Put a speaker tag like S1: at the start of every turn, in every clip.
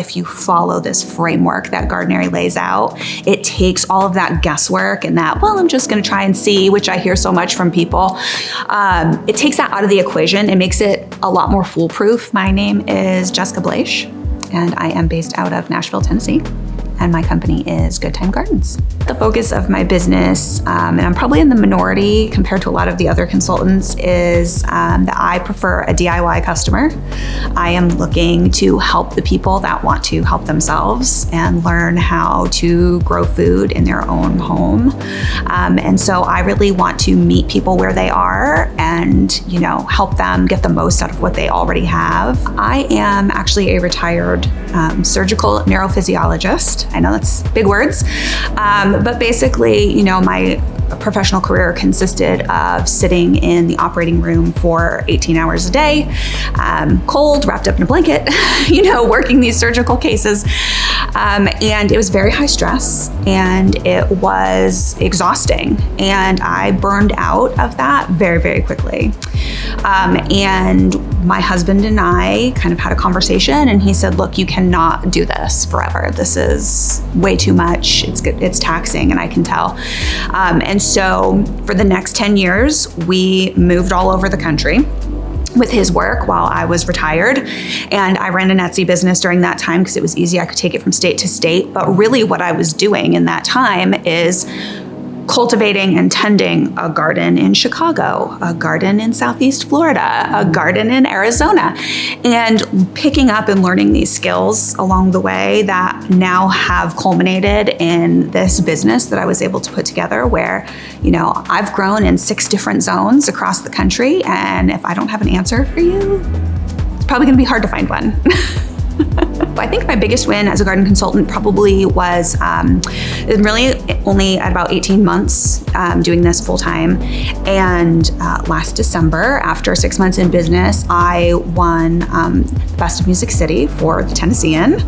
S1: if you follow this framework that Gardenary lays out, it takes all of that guesswork and that, well, I'm just going to try and see, which I hear so much from people. It takes that out of the equation. It makes it a lot more foolproof. My name is Jessica Blaich, and I am based out of Nashville, Tennessee. And my company is Thyme Gardens. The focus of my business, and I'm probably in the minority compared to a lot of the other consultants, is that I prefer a DIY customer. I am looking to help the people that want to help themselves and learn how to grow food in their own home. And so I really want to meet people where they are and, help them get the most out of what they already have. I am actually a retired surgical neurophysiologist. I know that's big words, but basically, my professional career consisted of sitting in the operating room for 18 hours a day, cold, wrapped up in a blanket, working these surgical cases. And it was very high stress and it was exhausting. And I burned out of that very, very quickly. And my husband and I kind of had a conversation and he said, look, you cannot do this forever. This is way too much. It's taxing, and I can tell. And so for the next 10 years, we moved all over the country with his work while I was retired. And I ran an Etsy business during that time because it was easy. I could take it from state to state. But really what I was doing in that time is cultivating and tending a garden in Chicago, a garden in Southeast Florida, a garden in Arizona, and picking up and learning these skills along the way that now have culminated in this business that I was able to put together where, I've grown in 6 different zones across the country. And if I don't have an answer for you, it's probably going to be hard to find one. I think my biggest win as a garden consultant probably was really only at about 18 months doing this full time. And last December, after 6 months in business, I won Best of Music City for the Tennessean.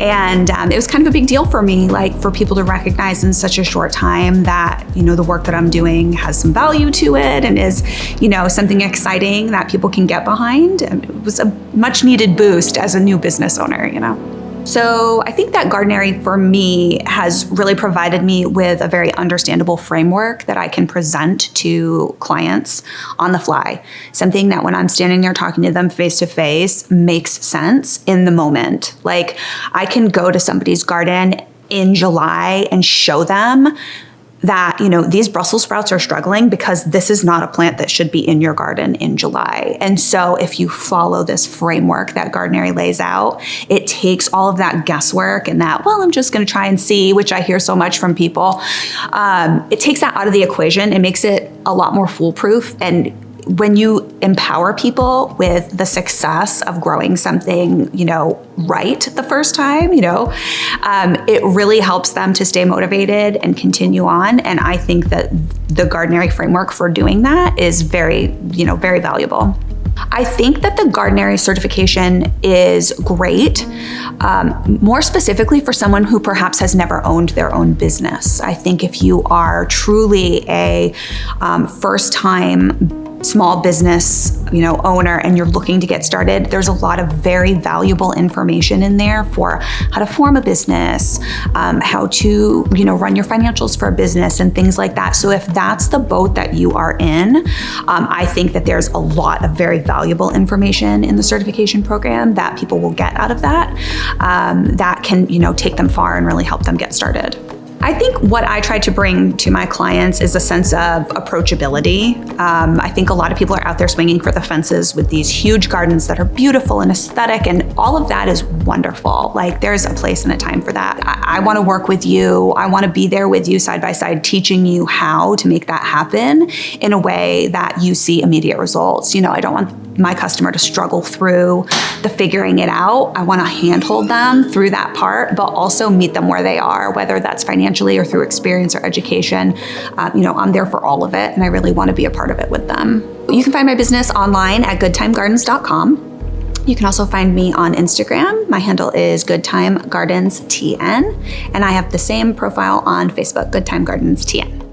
S1: And it was kind of a big deal for me, for people to recognize in such a short time that, the work that I'm doing has some value to it and is, something exciting that people can get behind. And it was a much needed boost as a new business owner, So I think that Gardenary for me has really provided me with a very understandable framework that I can present to clients on the fly. Something that when I'm standing there talking to them face to face makes sense in the moment. I can go to somebody's garden in July and show them that, these Brussels sprouts are struggling because this is not a plant that should be in your garden in July. And so if you follow this framework that Gardenary lays out, it takes all of that guesswork and that, well, I'm just going to try and see, which I hear so much from people. It takes that out of the equation. It makes it a lot more foolproof. And when you empower people with the success of growing something, right the first time, it really helps them to stay motivated and continue on. And I think that the Gardenary framework for doing that is very, very valuable. I think that the Gardenary certification is great, more specifically for someone who perhaps has never owned their own business. I think if you are truly a first-time small business, owner, and you're looking to get started, there's a lot of very valuable information in there for how to form a business, how to, run your financials for a business and things like that. So if that's the boat that you are in, I think that there's a lot of very valuable information in the certification program that people will get out of that, that can, take them far and really help them get started. I think what I try to bring to my clients is a sense of approachability. I think a lot of people are out there swinging for the fences with these huge gardens that are beautiful and aesthetic, and all of that is wonderful. There's a place and a time for that. I want to work with you. I want to be there with you side by side, teaching you how to make that happen in a way that you see immediate results. I don't want my customer to struggle through the figuring it out. I want to handhold them through that part, but also meet them where they are, whether that's financially or through experience or education. I'm there for all of it, and I really want to be a part of it with them. You can find my business online at goodthymegardens.com. You can also find me on Instagram. My handle is goodthymegardens.tn, and I have the same profile on Facebook, Good Thyme Gardens TN.